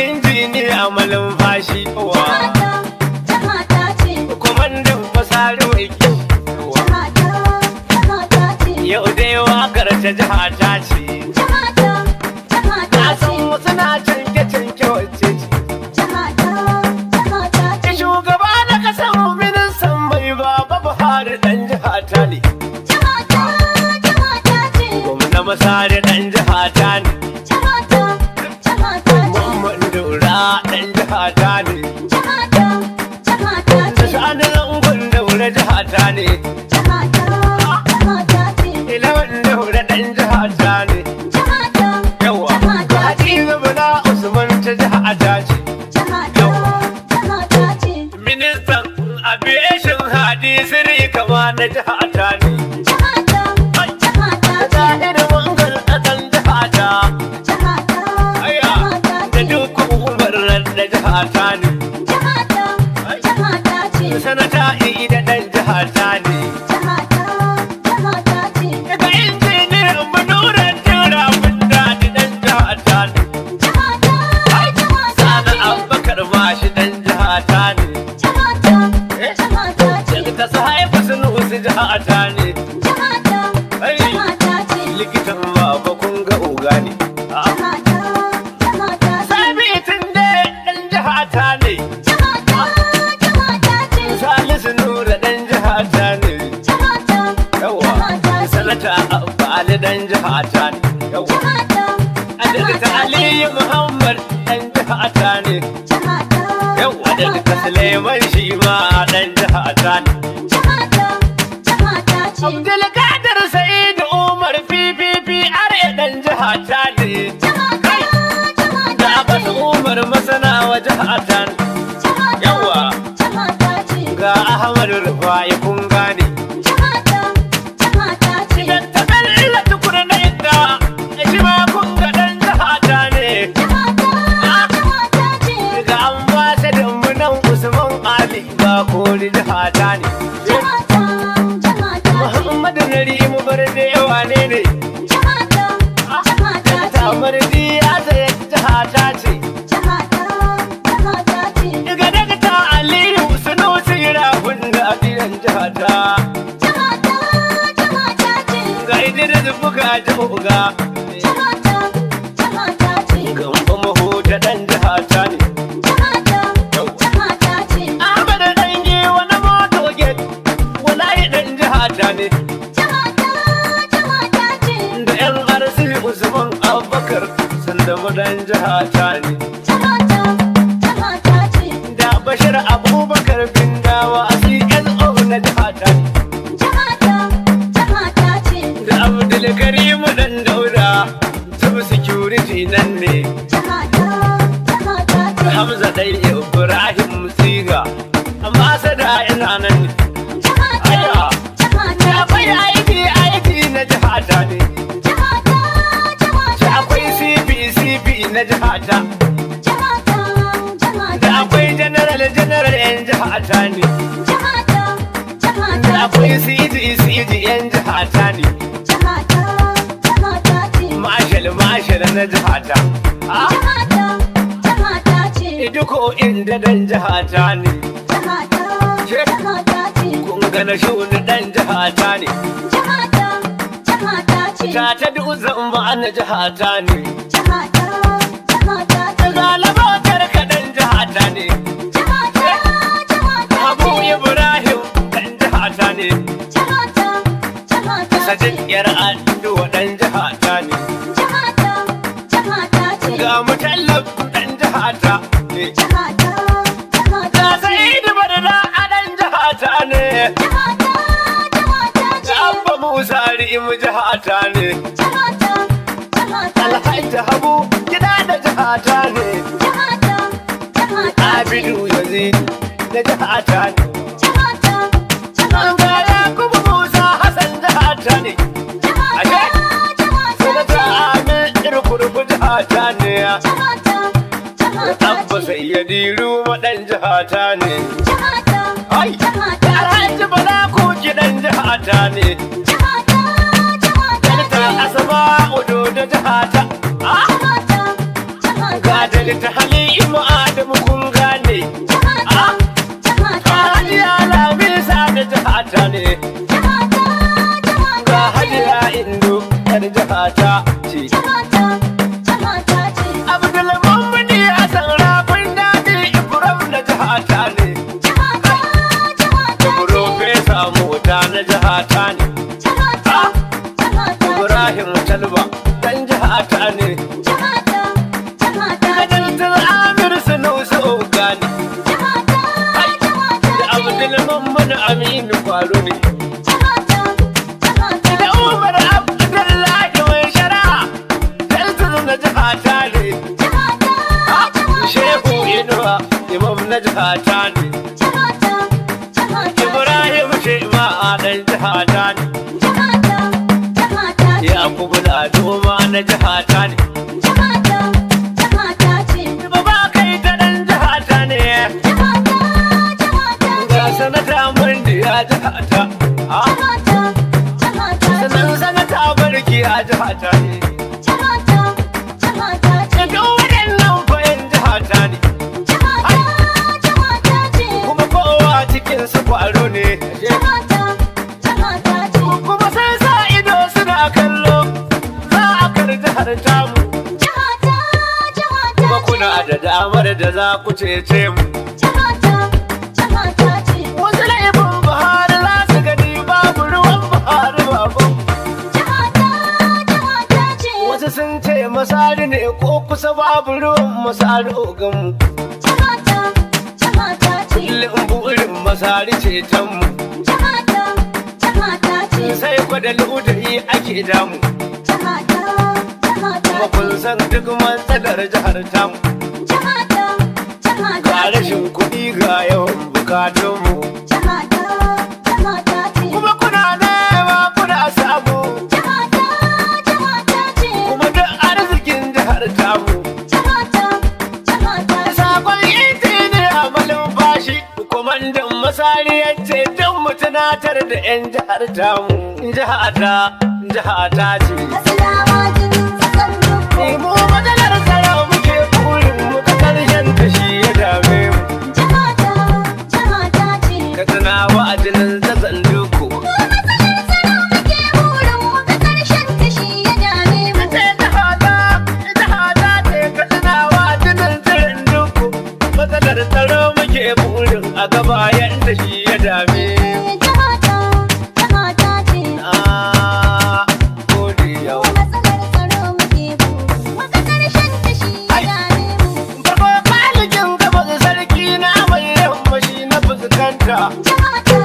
injiniya malumfashi wa Jama'ata ce. kwamandan fasari mai kyau Jama'ata ce. yau dai wakar ta jiha ta ce Jama'ata na ce. san wasu na canke wacce ce Jama'ata ce. shugaba na kasar ministan mai baba buhari dan jiha ta ne Jama'ata ce. gwamna masari dan jiha ta ne Jama'ata ce. mamman daura dan jiha ta ne Jama'ata da ce. sani zangon daura jiha ta ne Jama'ata ce. ilawan daura dan jiha ta ne yawa hadiza bala usman ta jiha ta ce ministan aviation hadisiri kama na jiha ta ne zahir mangal ɗakan jiha ta aya da duk umarar da jiha ta ne sanata ida dan jiha ta ne daga injiniyan manuran jira wanda dan jiha ta ne sana abubakar mashi dan jiha ta ne daga ta sahaifu sun wasu jiha ta ne likitan baba kun ga oga ne sabitin da dan jiha ta ne salisu nura dan jiha ta ne yawa sanata abbali dan jiha ta ne yawa adalta aliyu muhammad dan jiha ta ne yawa adalta suleiman shi ma dan jiha ta ne abdulkadir sa'idu umar ppp are dan jiha ta ne da abbas umar masana wa jiha ta ne yawa ga ahmad rufai kun gane idan ta kalla tukuna na inda shi ma kun ga dan jiha ta ne ga ambasadan mu nan usman ali ba kori jiha ta ne muhammadu narimu barde wane ne ta mardi ya zai jiha ta ce daga daga ta aliyu sunusi rahun da adiran jiha ta ga idris buga jihoga gamba mahuta dan jiha ta ne ahmad dangi wani moto get wani dan jiha ta ne da yan arsi usman abubakar sanda dan jiha ta ne da bashir abubakar bin dawa a cso na jiha ta ne da abdulkarim dan daura sub security nan ne da hamza dan ibrahim siga amma sada ina nan ne aya da akwai aiki na jiha ta ne da akwai cp na jiha ta da akwai general yan jiha ta ne da akwai cg yan jiha ta ne marshal na jiha ta duko inda dan jiha ta ne kun gana shuni dan jiha ta ne ta dutsen ba na jiha ta ne galabatar ka dan jiha ta ne abu ibrahim dan jiha ta ne sajin yar addu'a dan jiha ta ne ga mutallab dan jiha ta ne ga sa'idu barda a dan jiha ta ne ga abba musa ri'im jiha ta ne alhaji habu gida da jiha ta ne abidu yazid da jiha ta ne ga yakubu musa hassan jiha ta ne ashe sanata amin irkurku jiha ta ne abba sayyadi ruma dan jiha ta ne ai alhaji bala ku gidan jiha ta ne dalta asaba udo da jiha ta ga dalta hali Na'imu Adamu kun gane. jihata, jihata Hajiya Lamisa da jihata ne. jihata, Ga jihata Hajiya Indo yar jihata ce. jihata, jihata ce. Abdulmumini Hassan Rafin Dadi Ibrahim na jihata ne. Jihata, jihata ce. Profesa Mota na jihata ne. Jihata, jihata ce. Ibrahim Talba dan jihata ne. Jihata, jihata ce. Kadantar Amir Sunusi Ogani. Jihata, jihata Da ce. Abdulmumini Aminu Kwaro ne. Jihata, jihata Da ce. Umar Abdullahi mai shari'a. Daltar na jihata ne. Jihata, jihata Shehu ce. Inuwa Imam na jihata ne. Jihata, jihata ce. Ibrahim Shema dan jihata ne. Jihata, jihata ce. Yakubu Ladoma na jihata ne. Jihata, jihata ce. Baba kai ta dan jihata ne. Jihata, jihata Ga ce. sanata Mandi ya jihata. Jihata, jihata ce. Sanan sanata Barki ya jihata ne. Jihata, jihata ce. Daga waɗannan fayin jihata ne. Jihata, jihata ce. Kuma kowa cikin su kwaro ne. Jihata, jihata ce. Kuma sai sa ido suna kallo. Za a kar jihar tamu. Jihata, jihata Kuma ce. kuna da damar da za ku cece mu. Jihata, jihata ce. Wasu laifin Buhari za su gani babu ruwan Buhari baban. Jihata, jihata ce. Wasu sun ce masari ne ko kusa babu ruwan masari oganmu. Jihata, jihata ce. Kullum burin masari cetonmu. Jihata, jihata ce. Sai kwada ludayi ake damu. Jihata, jihata Kuma ce. kun san duk matsalar jihar tamu. Jihata, jihata Ga ce. rashin kuɗi ga yawan bukatunmu. Jihata, jihata ce. Kuma kuna nema kuna samu. Jihata, jihata ce. Kuma duk arzikin jihar tamu. Jihata, jihata ce. Sakon injiniya malumfashi. Kwamandan masari ya ce don mu tunatar da 'yan jihar tamu. Jihata ce. Assalamu jinin tsakan dukku. Mu matsalar tsaro muke burin mu ta karshen ta shi ya dame mu. Jihata, jihata ce. Ka tuna wa ajinin zazan duku. Matsalar tsaro muke burin mu ga ƙarshen kashi ya dame mu. Ce jihata ce ka tuna wa ajinin tsirin duku. Matsalar tsaro muke burin a gaba yadda shi ya dame mu. Jihata, jihata ce. Na gode yau. Matsalar tsaro muke burin mu ga ƙarshen kashi ya dame mu. Farko malikin gabas sarki na mai yammashi na fuskanta. Jihata,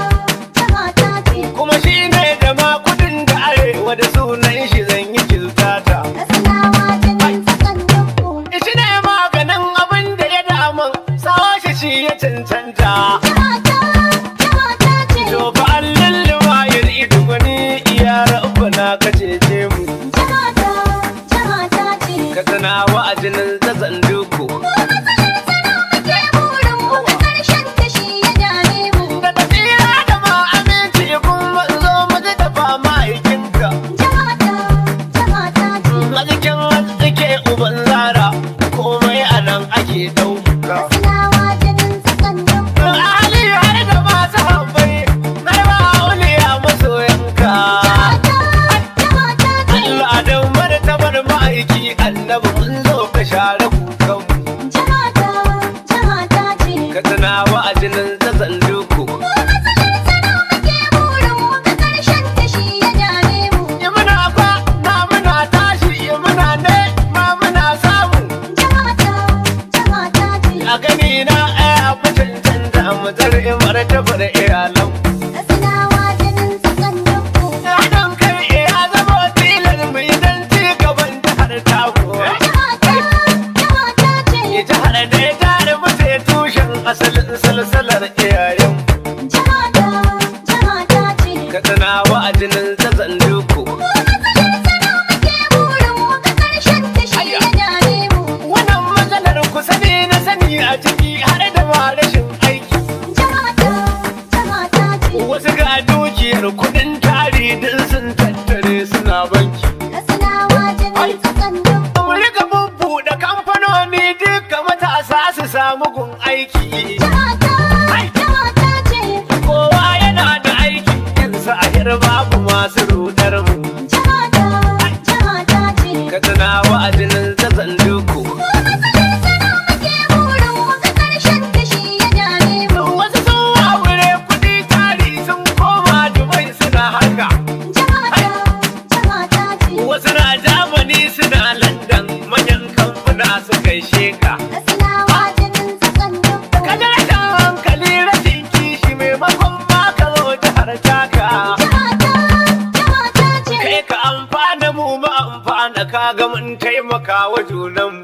aiki. Jihata, jihata ce. Kowa yana da aiki yansa a hir babu masu rudar mu. Jihata, jihata ce. Ka tuna wa'azinin zazan duku. Wasu sun wawure kuɗi tari sun koma Dubai suna harka. Wasu na Germany suna London manyan kamfuna su kai sheka. Kaga rashin hankali rashin kishi maimakon ma ka zo jihar taka. Kai ka amfana mu ma amfana kaga mun taimaka wa junanmu.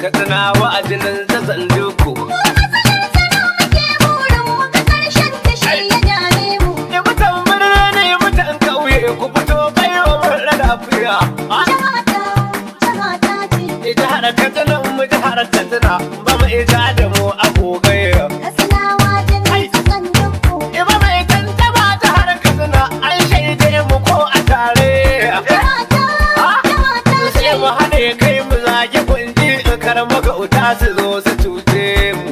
Ka tuna wa'azinin zazan duku. Ne mutan birni mutan ƙauye ku fito baiwa mara lafiya. Jihar Katsina mu jihar Katsina ba mu ija da mu a gogaya. Ba mai tantama jihar Katsina an shaide mu ko a tare. Sai mu haɗe kai mu zagi kunji kar magauta su zo su cuce mu.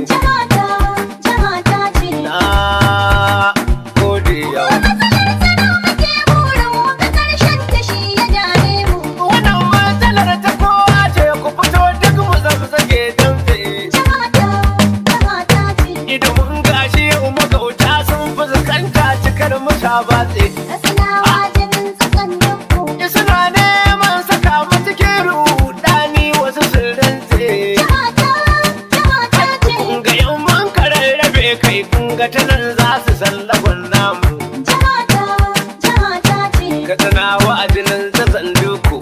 Na gode yau. Wannan matsalar ta kowa ce ku fito duk mu zamzage damtse. Idan mun gashi yau magauta sun fuskanta cikar mu ta batse. Suna neman saka mu cikin rudani wasu sun rantse. Kunga yan mun kararrabe kai kunga ta nan za su sallabon namu. Ka tana wa'azinin zazan duku.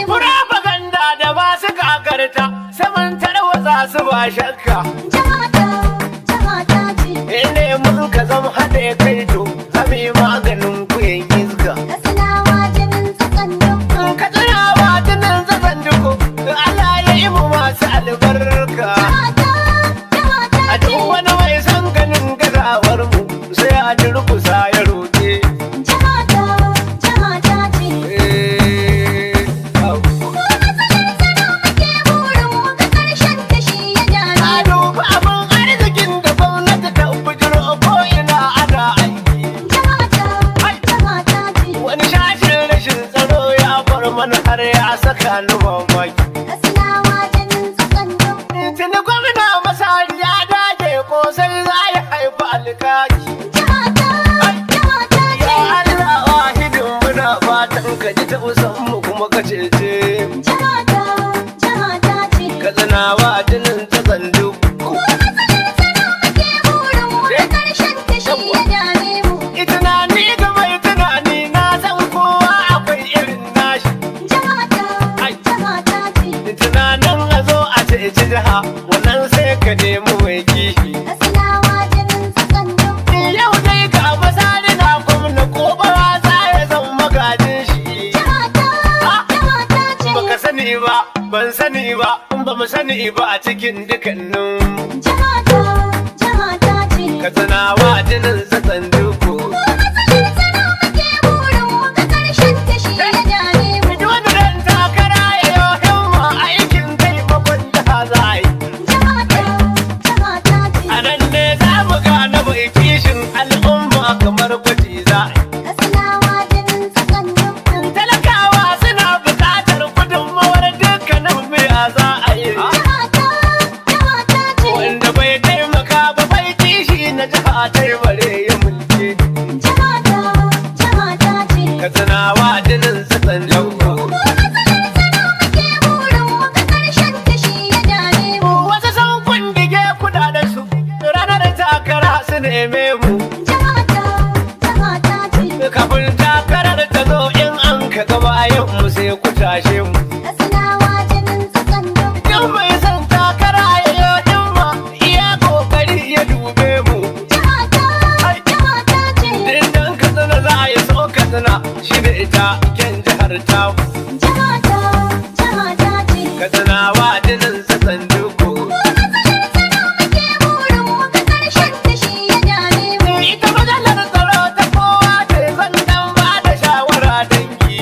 Propaganda da ba su kakarta saman tarwatsa su ba shakka. Inda mun ka zama haɗe kai to hami maganin kuyen iska. Ka tana wa'azinin zazan duku. Allah ya yi mu masu albarka. A duk wani mai son ganin gazawar mu sai a durkusa ya roƙe. A duba abin arzikin da gwamnati ta bujiro ko ina ana aiki. Wani shashin rashin tsaro ya bar mana har ya saka ni mamaki. Tuni gwamna masari ya dage kosai za ya haifi alkaki. Ya Allah wahidin muna fatan ka ji ta mu kuma ka cece mu. Ka tsana wa jinin ta zandu. Tunani ga mai tunani na san kowa akwai irin nashi. Tunanin a zo a ceci jiha wannan sai ka nemi mai kishi. Yau dai ka masani na gwamna ko bawa za ya zan magajin shi. Baka sani ba, ban sani ba, ba mu sani ba a cikin dukannin. Ka tana wa jinin zazan duku. Wani ran takara ya yi himma aikin taimakon jiha za a yi. A nan ne za mu gane mai kishin al'umma kamar gwaji za a yi. Talakawa suna buƙatar gudunmawar dukkanin miya za a yi. Wanda bai taimaka ba bai kishi na jiha taimare ya mulki. Ka tuna wa jinin zazan duku. Wasu sun kundige kudaden su ranar takara su neme mu. Kafin takarar ta zo in an ka gaba yau mu sai ku tashe mu. Yau mai son takara ya yi himma iya kokari ya dube mu. Dindan Katsina za a yi so Katsina shi da ita kyan jihar tamu. Katsina wa jinin zazan duku. Ita matsalar tsaro ta kowa ce zan dan ba da shawara dangi.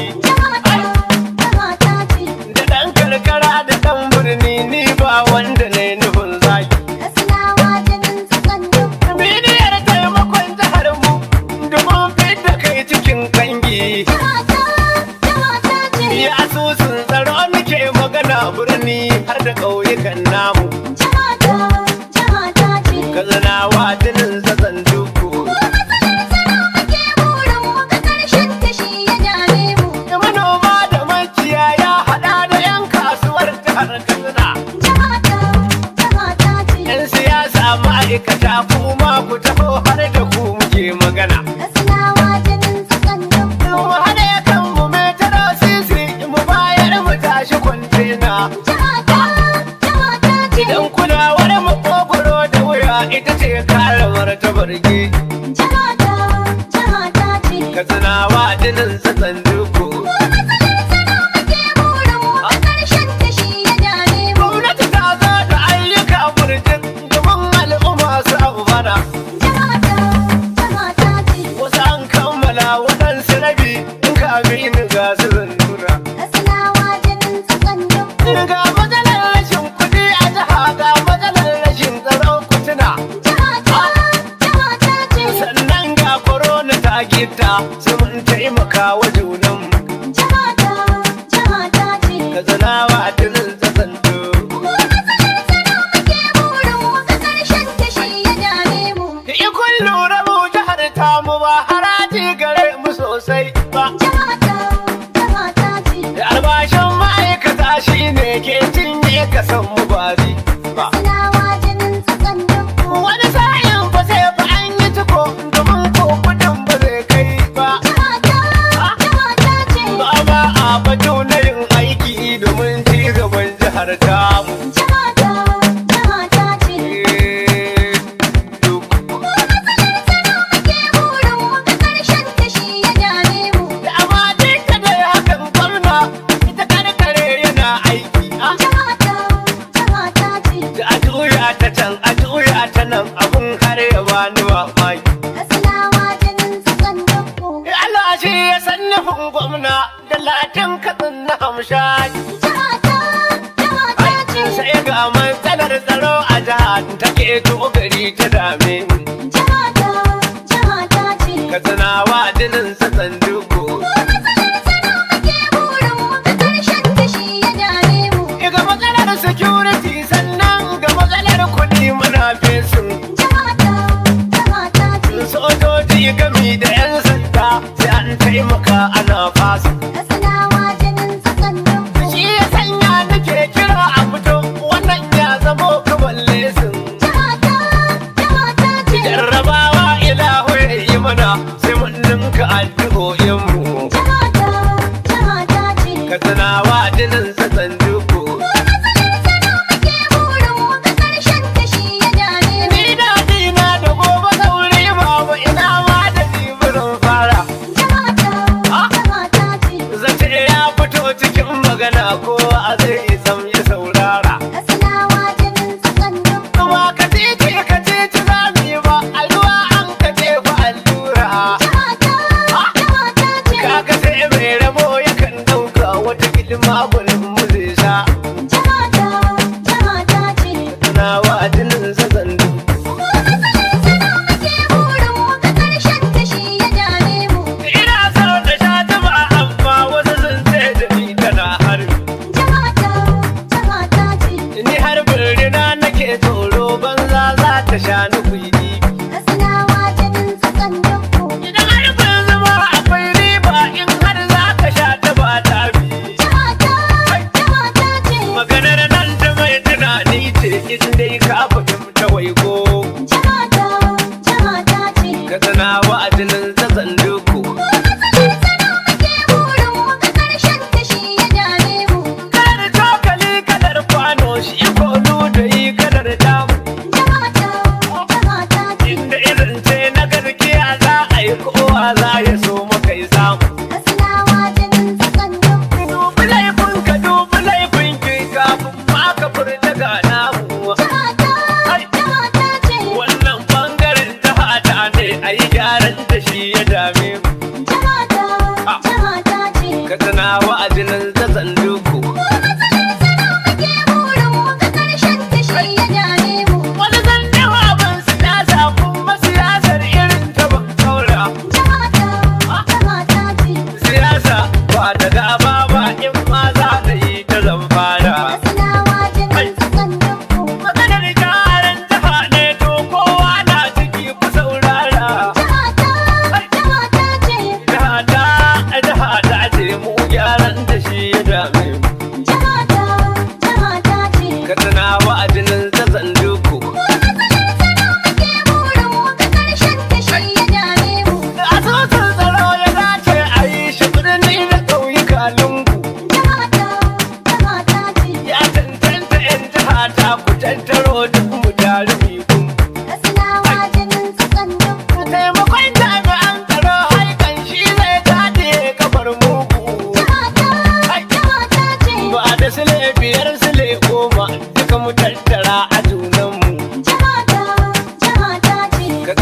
ma'aikata kuma ku taho har da ku muke magana. Katsinawa jinin tsakan dukku. Mu haɗe kanmu mai taro sisi mu bayar mu tashi kwantena. Jihata, jihata ce. Idan kulawar makogoro da wuya ita ce karamar ta barge. Jihata, jihata ce. Katsinawa jinin tsakan dukku. Mu matsalar tsaro muke burin mu, a ƙarshen ta shi ya dame mu. Gwamnati ta zo da ayyuka burjin domin al'umma su amfana. Jihata, jihata ce. Wasu an kammala waɗansu rabi in kamin ga su zandura. Katsinawa jinin tsakan dukku. Ga matsalar rashin kuɗi a jiha ga matsalar rashin tsaron kutuna. Jihata, jihata ce. Sannan ga korona ta gita su mun taimaka wa junanmu. Jihata, jihata ce. Katsinawa jinin tsakanto. Mu matsalar tsaro muke burin mu, a ƙarshen ta shi ya dame mu. Ikon lura mu jihar tamu ba haraji gare mu sosai ba. Jihata, jihata ce. Da albashin ma'aikata shi ne ke cinye kasan mu bari ba. Katsinawa jinin tsakan dukku. Wani sa'in ba sai fa an yi tuko domin ko kudin ba zai kai ba. Jihata, jihata ce. Ba a batu na yin aiki domin ci gaban jihar tamu. Jihata, jihata ce. Duk Mu matsalar tsaro muke burin mu, a ƙarshen ta shi ya dame mu. da amma duka da hakan gwamna ita karkare yana aiki. Jihata, jihata ce. Da a juya ta can a juya ta nan abun har ya bani mamaki. Katsinawa jinin tsakan dukku. Allah shi ya san nufin gwamna da latin katsin na hamshaki. Jihata, jihata ce. Sai ga matsalar tsaro a jihar take to gari ta dame ni. Jihata, jihata ce. Katsinawa jinin sassan duku. Mu matsalar tsaro muke burin mu, a ƙarshen ta shi ya dame mu. Ga matsalar security sannan ga matsalar kuɗi muna fesin. Jihata, jihata ce. Sojoji gami da 'yan sanda sai an taimaka ana fasa. Katsinawa jinin tsakan dukku. Shi ya sanya nake kira a fito wannan ya zamo kamar lesin. Jihata, jihata ce. Jarrabawa ilahu ya yi mana sai mun ninka addu'o'inmu. Jihata, jihata ce. Katsinawa jinin sassan duku. Mu matsalar tsaro muke burin mu, a ƙarshen ta shi ya dame mu. Ni daɗi na da gobe sauri babu ina ma da jibirin fara. Jihata, jihata ce. Zace ya fito cikin magana kowa a zai sam ya saurara. Katsinawa jinin tsakan dukku. Kuma ka titi za mu yi ba a ruwa an ka jefa allura. Jihata, jihata ce. Kaga sai mai rabo yakan ɗauka wata kilma gwanin mu zai sha. Jihata, jihata ce. Katsinawa jinin sassan duku. Mu matsalar tsaro muke burin mu, a ƙarshen ta shi ya dame mu. Ina so na sha taba amma wasu sun ce da ni tana harbi. Jihata, jihata ce. Ni har birnina nake tsoro banza za ta sha ni kuɗi. Katsinawa jinin tsakan dukku. Idan har kun zama akwai riba in har za ka sha ta ba ta bi. Jihata, jihata ce. Maganar nan ta mai tunani ce in dai ka fahimta waigo. Jihata, jihata ce. Katsinawa jinin sassan duku. Mu matsalar tsaro muke burin mu, a ƙarshen ta shi ya dame mu. Kalar cokali kalar kwano shi iko da yi kalar damu. Jihata, jihata ce. Inda irin ce na gaskiya za a yi kowa za ya so maka yi samu. Katsinawa jinin tsakan dukku. Dubi laifin ka dubi laifin ki kafin ma ka furta ga namu. Jihata, jihata ce. Wannan bangaren ta hata ne a yi gyara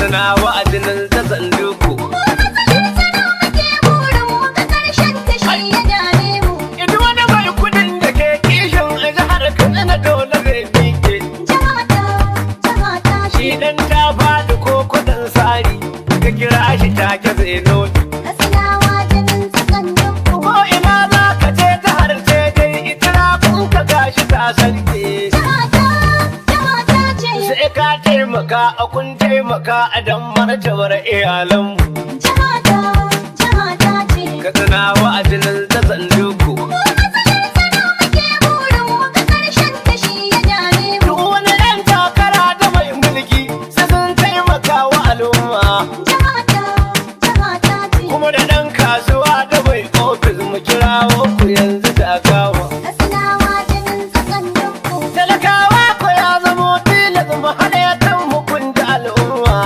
katsina wa'adinin tsatsan duku. Idu wani mai kudin da ke kishin jihar Katsina dole zai fike. Shi dan ta faɗi ko kudin sari ka kira shi take zai noti. Ko ina za ka je jihar ce dai itira kun ka gashi ta sarki. Sai ka taimaka a kun taimaka a dan martabar iyalanmu. Katsina wa'adinin tsatsan duku. Duk wani ɗan takara da mai mulki sai sun taimaka wa al'umma. Kuma da ɗan kasuwa da mai ofis mu kirawo ku yanzu ta kama. Talakawa ko ya zamo tilas mu haɗa ya kan hukunta al'umma.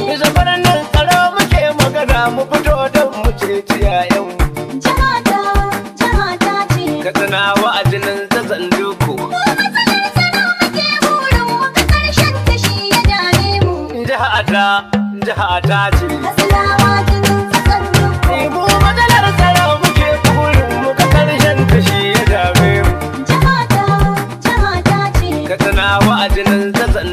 Bisa nan tsaro muke magana mu fito don mu ceci yayanmu. Katsina wa'adinin tsatsan duku. Jihata ce. Mu matsalar tsaro muke burin mu ga ƙarshen kashi ya dame mu. Katsina wa'adinin tsatsan